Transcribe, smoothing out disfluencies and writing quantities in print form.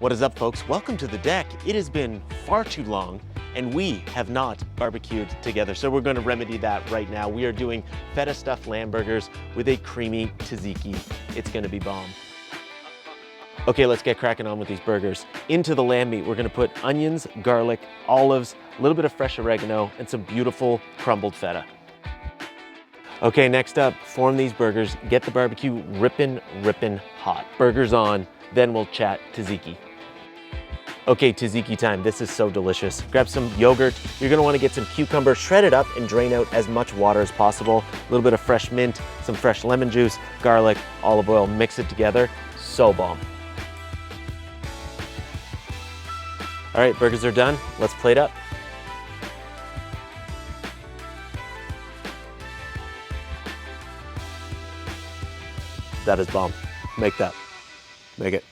What is up, folks? Welcome to the deck. It has been far too long and we have not barbecued together, so we're going to remedy that right now. We are doing feta stuffed lamb burgers with a creamy tzatziki. It's going to be bomb. Okay, let's get cracking on with these burgers. Into the lamb meat, we're going to put onions, garlic, olives, a little bit of fresh oregano, and some beautiful crumbled feta. Okay, next up, form these burgers. Get the barbecue rippin' hot. Burgers on, then we'll chat tzatziki. Okay, tzatziki time. This is so delicious. Grab some yogurt. You're gonna wanna get some cucumber, shred it up and drain out as much water as possible. A little bit of fresh mint, some fresh lemon juice, garlic, olive oil, mix it together. So bomb. All right, burgers are done. Let's plate up. That is bomb. Make that. Make it.